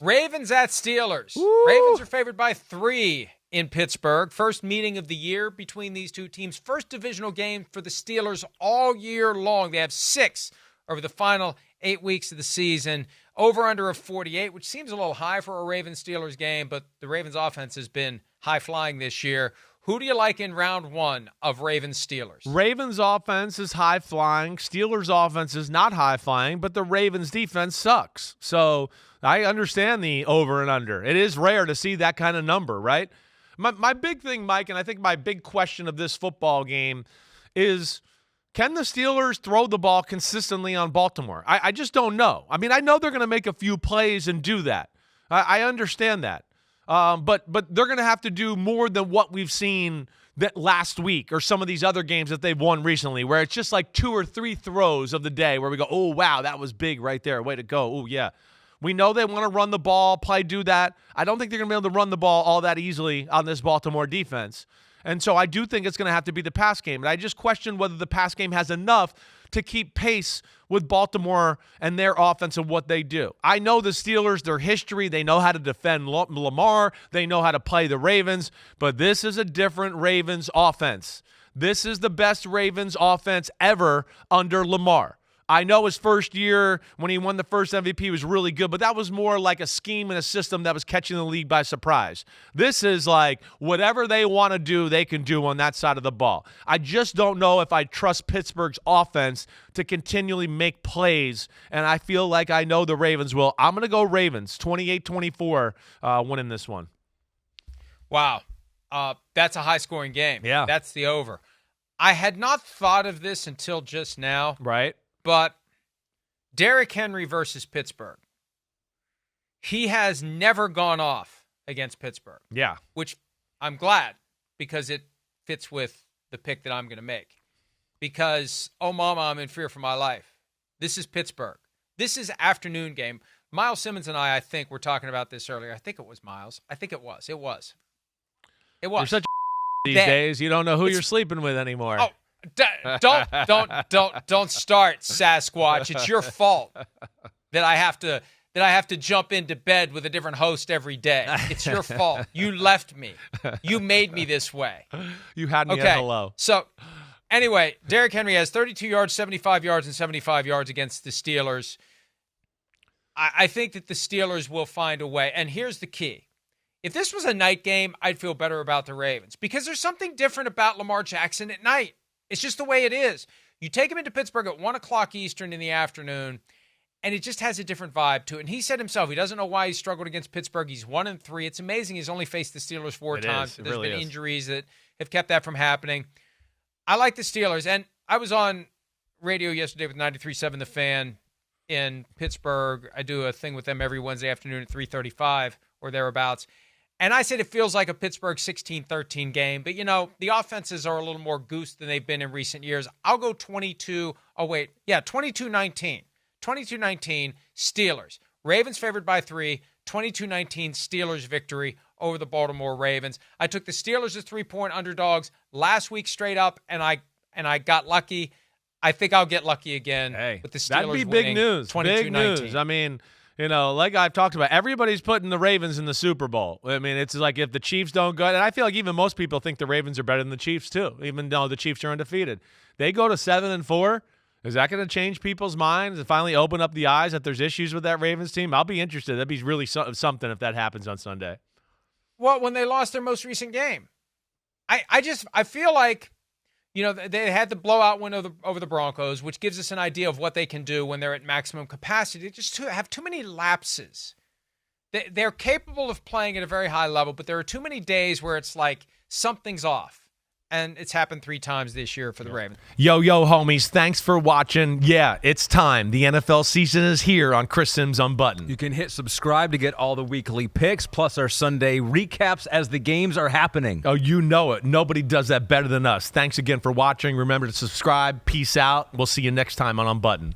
Ravens at Steelers. Woo! Ravens are favored by 3 in Pittsburgh. First meeting of the year between these two teams. First divisional game for the Steelers all year long. They have 6 over the final 8 weeks of the season. Over under of 48, which seems a little high for a Ravens-Steelers game, but the Ravens offense has been high-flying this year. Who do you like in round 1 of Ravens-Steelers? Ravens offense is high-flying. Steelers offense is not high-flying, but the Ravens defense sucks. So I understand the over and under. It is rare to see that kind of number, right? My big thing, Mike, and I think my big question of this football game is, can the Steelers throw the ball consistently on Baltimore? I just don't know. I mean, I know they're going to make a few plays and do that. I understand that. But they're going to have to do more than what we've seen that last week or some of these other games that they've won recently, where it's just like 2 or 3 throws of the day where we go, oh, wow, that was big right there. Way to go. Oh, yeah. We know they want to run the ball, do that. I don't think they're going to be able to run the ball all that easily on this Baltimore defense. And so I do think it's going to have to be the pass game. And I just question whether the pass game has enough to keep pace with Baltimore and their offense and what they do. I know the Steelers, their history, they know how to defend Lamar. They know how to play the Ravens. But this is a different Ravens offense. This is the best Ravens offense ever under Lamar. I know his first year when he won the first MVP was really good, but that was more like a scheme and a system that was catching the league by surprise. This is like whatever they want to do, they can do on that side of the ball. I just don't know if I trust Pittsburgh's offense to continually make plays, and I feel like I know the Ravens will. I'm going to go Ravens, 28-24, winning this one. Wow. That's a high-scoring game. Yeah. That's the over. I had not thought of this until just now. Right. But Derrick Henry versus Pittsburgh. He has never gone off against Pittsburgh. Yeah. Which I'm glad, because it fits with the pick that I'm going to make. Because, oh, mama, I'm in fear for my life. This is Pittsburgh. This is afternoon game. Miles Simms and I think, were talking about this earlier. I think it was Miles. I think it was. It was. You're such a these days. You don't know who you're sleeping with anymore. Oh. Don't start, Sasquatch. It's your fault that I have to jump into bed with a different host every day. It's your fault. You left me. You made me this way. You had me at hello. So anyway, Derrick Henry has 32 yards, 75 yards, and 75 yards against the Steelers. I think that the Steelers will find a way. And here's the key. If this was a night game, I'd feel better about the Ravens, because there's something different about Lamar Jackson at night. It's just the way it is. You take him into Pittsburgh at 1 o'clock Eastern in the afternoon, and it just has a different vibe to it. And he said himself, he doesn't know why he struggled against Pittsburgh. He's 1-3. It's amazing he's only faced the Steelers 4 times. There's really been injuries that have kept that from happening. I like the Steelers. And I was on radio yesterday with 93.7 The Fan in Pittsburgh. I do a thing with them every Wednesday afternoon at 3:35 or thereabouts. And I said it feels like a Pittsburgh 16-13 game. But, the offenses are a little more goose than they've been in recent years. I'll go 22-19. 22-19 Steelers. Ravens favored by 3. 22-19 Steelers victory over the Baltimore Ravens. I took the Steelers as 3-point underdogs last week straight up, and I got lucky. I think I'll get lucky again with the Steelers that'd be big news. 22-19. Big news. I mean, like I've talked about, everybody's putting the Ravens in the Super Bowl. I mean, it's like if the Chiefs don't go, and I feel like even most people think the Ravens are better than the Chiefs too, even though the Chiefs are undefeated. They go to 7-4. Is that going to change people's minds and finally open up the eyes that there's issues with that Ravens team? I'll be interested. That'd be really something if that happens on Sunday. Well, when they lost their most recent game, I feel like, they had the blowout win over the Broncos, which gives us an idea of what they can do when they're at maximum capacity. They just have too many lapses. They're capable of playing at a very high level, but there are too many days where it's like something's off. And it's happened 3 times this year for the Ravens. Yo, homies. Thanks for watching. Yeah, it's time. The NFL season is here on Chris Simms Unbuttoned. You can hit subscribe to get all the weekly picks, plus our Sunday recaps as the games are happening. Oh, you know it. Nobody does that better than us. Thanks again for watching. Remember to subscribe. Peace out. We'll see you next time on Unbuttoned.